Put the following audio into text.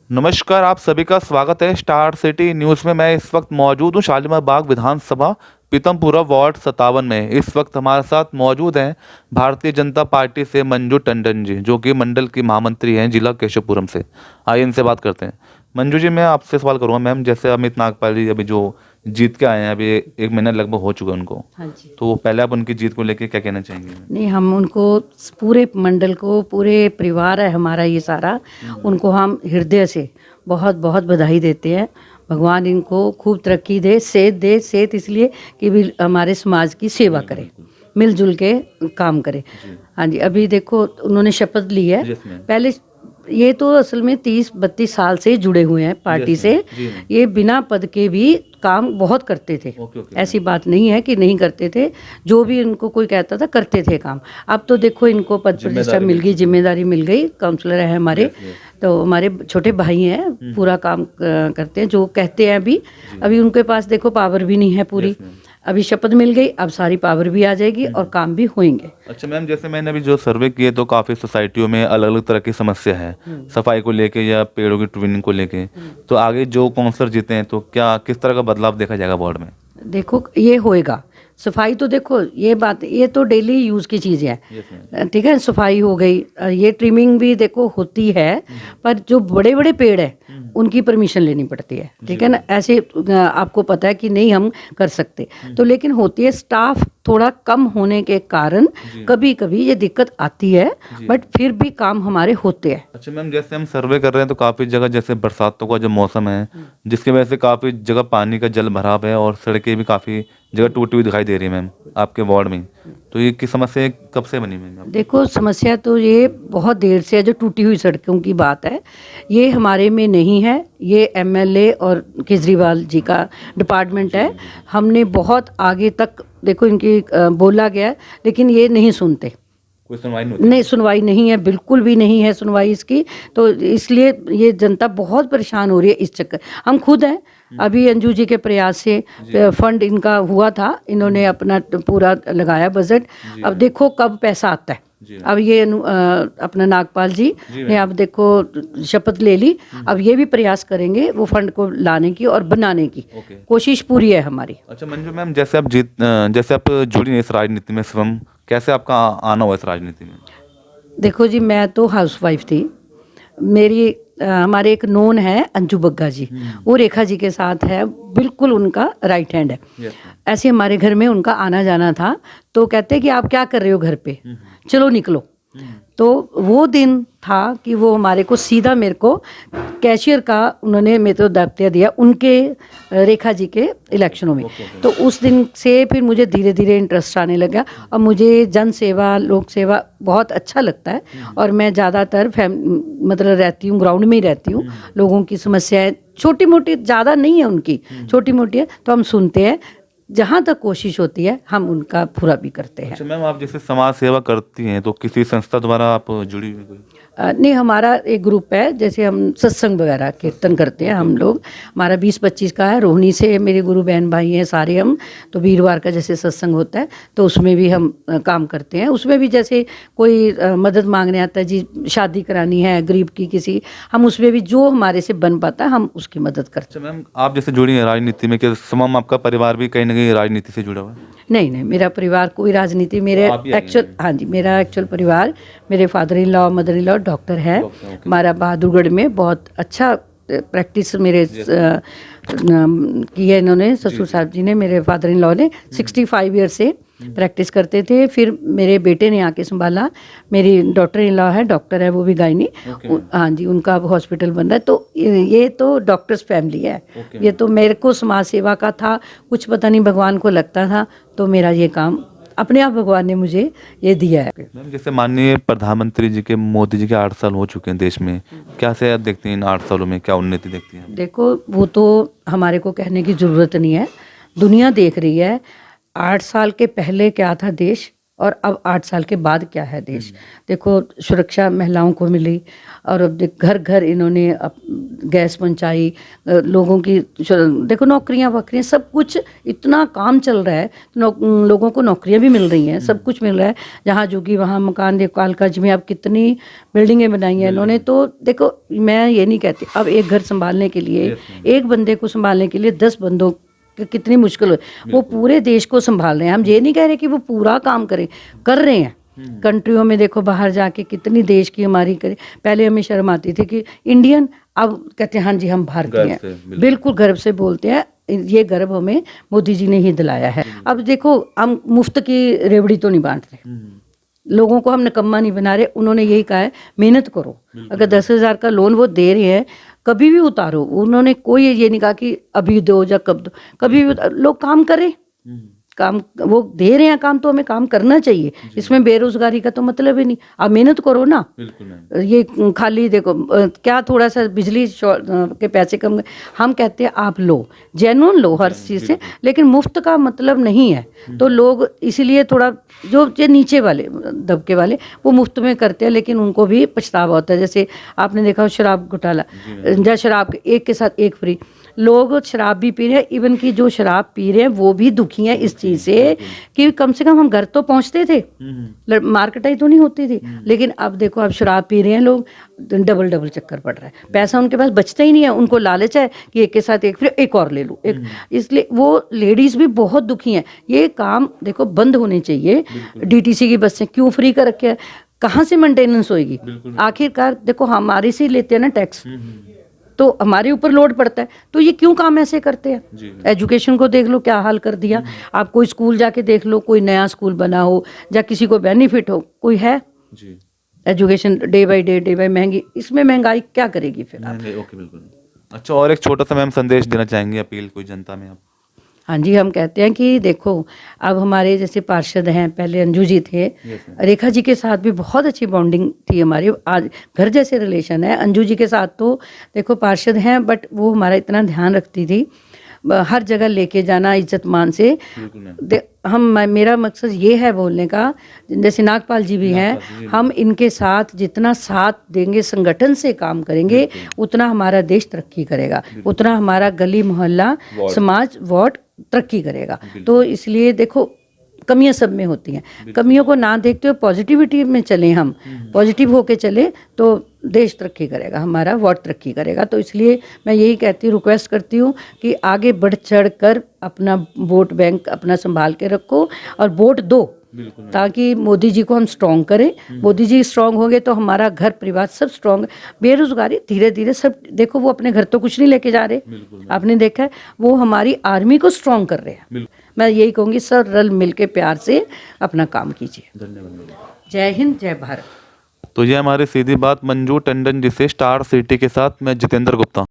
नमस्कार, आप सभी का स्वागत है स्टार सिटी न्यूज़ में। मैं इस वक्त मौजूद हूँ शालीमार बाग विधानसभा पीतमपुरा वार्ड 57 में। इस वक्त हमारे साथ मौजूद हैं भारतीय जनता पार्टी से मंजू टंडन जी, जो कि मंडल की महामंत्री हैं जिला केशवपुरम से। आइए इनसे बात करते हैं। मंजू जी, मैं आपसे सवाल करूँगा मैम, जैसे अमित नागपाल जी अभी जो जीत के आए हैं, अभी 1 महीना लगभग हो चुका है उनको, हाँ जी। तो पहले आप उनकी जीत को लेकर क्या कहना चाहेंगे? नहीं, हम उनको पूरे मंडल को, पूरे परिवार है हमारा ये सारा, उनको हम हृदय से बहुत बहुत बधाई देते हैं। भगवान इनको खूब तरक्की दे, सेहत इसलिए कि भी हमारे समाज की सेवा करे, मिलजुल के काम करे। हाँ जी, अभी देखो उन्होंने शपथ ली है। Yes, ma'am. पहले ये तो असल में 30-32 साल से जुड़े हुए हैं पार्टी Yes, से। ma'am. जी, ma'am. ये बिना पद के भी काम बहुत करते थे। Okay, okay, ऐसी बात नहीं है कि नहीं करते थे, जो भी इनको कोई कहता था करते थे काम। अब तो देखो इनको पद प्रतिष्ठा मिल गई, जिम्मेदारी मिल गई, काउंसलर है हमारे। तो हमारे छोटे भाई हैं, पूरा काम करते हैं जो कहते हैं। अभी उनके पास देखो पावर भी नहीं है पूरी। Yes, ma'am. अभी शपथ मिल गई, अब सारी पावर भी आ जाएगी और काम भी होंगे। अच्छा मैम, जैसे मैंने अभी जो सर्वे किए तो काफ़ी सोसाइटियों में अलग अलग तरह की समस्या है, सफाई को लेके या पेड़ों की ट्रिमिंग को लेके। तो आगे जो काउंसलर जीते हैं तो क्या किस तरह का बदलाव देखा जाएगा वार्ड में? देखो ये होएगा। सफाई तो देखो ये तो डेली यूज़ की चीज़ है। Yes ma'am. ठीक है, सफाई हो गई। ये ट्रिमिंग भी देखो होती है, पर जो बड़े बड़े पेड़ हैं उनकी परमिशन लेनी पड़ती है। ठीक है ना, ऐसे आपको पता है कि नहीं हम कर सकते, तो लेकिन होती है। स्टाफ थोड़ा कम होने के कारण कभी कभी ये दिक्कत आती है, बट फिर भी काम हमारे होते हैं। अच्छा मैम, जैसे हम सर्वे कर रहे हैं तो काफ़ी जगह, जैसे बरसातों का जो मौसम है, जिसकी वजह से काफ़ी जगह पानी का जल भराव है और सड़कें भी काफ़ी जगह टूटी हुई दिखाई दे रही है मैम आपके वार्ड में। तो ये की समस्या कब से बनी मैम? देखो समस्या तो ये बहुत देर से है, जो टूटी हुई सड़कों की बात है, ये हमारे में नहीं है। ये एमएलए और केजरीवाल जी का डिपार्टमेंट है। हमने बहुत आगे तक देखो इनकी बोला गया है, लेकिन ये नहीं सुनते। कोई सुनवाई नहीं होती? नहीं, सुनवाई नहीं है, बिल्कुल भी नहीं है सुनवाई इसकी। तो इसलिए ये जनता बहुत परेशान हो रही है इस चक्कर। हम खुद हैं, अभी अंजू जी के प्रयास से फंड इनका हुआ था, इन्होंने अपना पूरा लगाया बजट। अब देखो कब पैसा आता है। अब ये अपना नागपाल जी ने अब देखो शपथ ले ली। अब ये भी प्रयास करेंगे वो फंड को लाने की और बनाने की। कोशिश पूरी है हमारी। अच्छा मंजू मैम, जैसे आप जुड़ी हैं इस राजनीति में स्वयं, कैसे आपका आना हुआ इस राजनीति में? देखो जी, मैं तो हाउसवाइफ थी। मेरी हमारे एक नोन है अंजू बग्गा जी, वो रेखा जी के साथ है, बिल्कुल उनका राइट हैंड है। ऐसे हमारे घर में उनका आना जाना था, तो कहते कि आप क्या कर रहे हो घर पे, चलो निकलो। तो वो दिन था कि वो हमारे को सीधा मेरे को कैशियर का उन्होंने मेरे को दायित्व दिया उनके रेखा जी के इलेक्शनों में। तो उस दिन से फिर मुझे धीरे धीरे इंटरेस्ट आने लगा और मुझे जन सेवा, लोक सेवा बहुत अच्छा लगता है। और मैं ज़्यादातर मतलब रहती हूँ, ग्राउंड में ही रहती हूँ। लोगों की समस्याएं छोटी मोटी, ज़्यादा नहीं है उनकी, छोटी मोटी है, तो हम सुनते हैं। जहाँ तक कोशिश होती है हम उनका पूरा भी करते हैं। अच्छा मैम, आप जैसे समाज सेवा करती हैं तो किसी संस्था द्वारा आप जुड़ी हुई कोई? नहीं, हमारा एक ग्रुप है, जैसे हम सत्संग वगैरह कीर्तन करते हैं हम लोग। हमारा 20-25 का है, रोहिणी से मेरे गुरु बहन भाई हैं सारे हम। तो वीरवार का जैसे सत्संग होता है तो उसमें भी हम काम करते हैं। उसमें भी जैसे कोई मदद मांगने आता है जी, शादी करानी है गरीब की किसी, हम उसमें भी जो हमारे से बन पाता है हम उसकी मदद करते हैं। अच्छा मैम, आप जैसे जुड़ी हैं राजनीति में, क्या समम आपका परिवार भी कहीं ना कहीं राजनीति से जुड़ा हुआ है? नहीं नहीं, मेरा परिवार कोई राजनीति, मेरे आप ही आई एक्चुअल, हाँ जी, मेरा एक्चुअल परिवार, मेरे father in law, mother in law doctor है। हमारा बहादुरगढ़ में बहुत अच्छा प्रैक्टिस मेरे की है इन्होंने, ससुर साहब जी ने, मेरे फादर इन लॉ ने 65 ईयर से प्रैक्टिस करते थे। फिर मेरे बेटे ने आके संभाला। मेरी डॉटर इन लॉ है, डॉक्टर है, वो भी गायनी। हाँ जी, उनका अब हॉस्पिटल बन रहा है। तो ये तो डॉक्टर्स फैमिली है। ये तो मेरे को समाज सेवा का था, कुछ पता नहीं भगवान को लगता था, तो मेरा ये काम अपने आप भगवान ने मुझे ये दिया है। मैम जैसे माननीय प्रधानमंत्री जी के, मोदी जी के 8 साल हो चुके हैं देश में, क्या से आप देखती हैं इन 8 सालों में, क्या उन्नति देखती हैं? देखो वो तो हमारे को कहने की ज़रूरत नहीं है, दुनिया देख रही है। 8 साल के पहले क्या था देश और अब 8 साल के बाद क्या है देश। देखो सुरक्षा महिलाओं को मिली, और अब घर घर इन्होंने गैस पहुंचाई, लोगों की देखो नौकरियां वकरियां सब कुछ इतना काम चल रहा है, लोगों को नौकरियां भी मिल रही हैं, सब कुछ मिल रहा है। जहाँ जोगी वहाँ मकान, देखो कालकाज में अब कितनी बिल्डिंगें बनाई हैं इन्होंने। तो देखो मैं ये नहीं कहती, अब एक घर संभालने के लिए, एक बंदे को संभालने के लिए 10 बंदों कितनी मुश्किल हो, वो पूरे देश को संभाल रहे हैं। हम ये नहीं कह रहे कि वो पूरा काम करें, कर रहे हैं। कंट्रियों में देखो बाहर जाके कितनी देश की हमारी करे, पहले हमें शर्म आती थी कि इंडियन, अब कहते हैं हाँ जी हम भारतीय हैं, बिल्कुल गर्व से बोलते हैं। ये गर्व हमें मोदी जी ने ही दिलाया है। अब देखो हम मुफ्त की रेवड़ी तो नहीं बांट रहे, लोगों को हम निकम्मा नहीं बना रहे। उन्होंने यही कहा है मेहनत करो, अगर 10,000 का लोन वो दे रहे हैं कभी भी उतारो। उन्होंने कोई ये नहीं कहा कि अभी दो या कब दो, कभी भी लोग काम करें, काम वो दे रहे हैं काम तो हमें काम करना चाहिए। इसमें बेरोजगारी का तो मतलब ही नहीं, आप मेहनत करो ना। ये खाली देखो क्या थोड़ा सा बिजली के पैसे कम, हम कहते हैं आप लो जेन्युइन लो हर चीज़ से, लेकिन मुफ्त का मतलब नहीं है। तो लोग इसीलिए थोड़ा जो नीचे वाले दबके वाले वो मुफ्त में करते हैं, लेकिन उनको भी पछतावा होता है। जैसे आपने देखा हो शराब घोटाला, या शराब एक के साथ एक फ्री, लोग शराब भी पी रहे हैं, इवन कि जो शराब पी रहे हैं वो भी दुखी हैं इस चीज़ से कि कम से कम हम घर तो पहुंचते थे, मार्केटाई तो नहीं होती थी। लेकिन अब देखो अब शराब पी रहे हैं लोग, डबल चक्कर पड़ रहा है, पैसा उनके पास बचता ही नहीं है। उनको लालच है कि एक के साथ एक, फिर एक और ले लूँ एक, इसलिए वो लेडीज़ भी बहुत दुखी हैं। ये काम देखो बंद होने चाहिए। डीटीसी की बसें क्यों फ्री कर रखे हैं, कहाँ से मेंटेनेंस होएगी? आखिरकार देखो हमारे से ही लेते हैं ना टैक्स, तो हमारे ऊपर लोड पड़ता है। तो ये क्यों काम ऐसे करते हैं? एजुकेशन को देख लो क्या हाल कर दिया। आप कोई स्कूल जाके देख लो, कोई नया स्कूल बना हो या किसी को बेनिफिट हो, कोई है? एजुकेशन डे बाय महंगी, इसमें महंगाई क्या करेगी फिर आप? ओके बिल्कुल। अच्छा, और एक छोटा सा मैम संदेश देना चाहेंगे, अपील कोई जनता में आप? हाँ जी, हम कहते हैं कि देखो अब हमारे जैसे पार्षद हैं, पहले अंजू जी थे, रेखा जी के साथ भी बहुत अच्छी बॉन्डिंग थी हमारी, आज घर जैसे रिलेशन है। अंजू जी के साथ तो देखो पार्षद हैं, बट वो हमारा इतना ध्यान रखती थी, हर जगह लेके जाना इज्जत मान से। मेरा मकसद ये है बोलने का, जैसे नागपाल जी भी हैं, हम इनके साथ जितना साथ देंगे, संगठन से काम करेंगे, उतना हमारा देश तरक्की करेगा, उतना हमारा गली मोहल्ला समाज वार्ड तरक्की करेगा। तो इसलिए देखो कमियां सब में होती हैं, कमियों को ना देखते हुए पॉजिटिविटी में चलें, हम पॉजिटिव होके चलें तो देश तरक्की करेगा, हमारा वार्ड तरक्की करेगा। तो इसलिए मैं यही कहती हूँ, रिक्वेस्ट करती हूँ कि आगे बढ़ चढ़ कर अपना वोट बैंक अपना संभाल के रखो और वोट दो, ताकि मोदी जी को हम स्ट्रॉन्ग करें। मोदी जी स्ट्रॉन्ग होंगे तो हमारा घर परिवार सब स्ट्रॉन्ग। बेरोजगारी धीरे धीरे सब देखो, वो अपने घर तो कुछ नहीं लेके जा रहे, आपने देखा है, वो हमारी आर्मी को स्ट्रॉन्ग कर रहे हैं। मैं यही कहूँगी सर, रल मिल के प्यार से अपना काम कीजिए। धन्यवाद। जय हिंद, जय भारत। तो ये हमारी सीधी बात मंजू टंडन जी से, स्टार सिटी के साथ मैं जितेंद्र गुप्ता।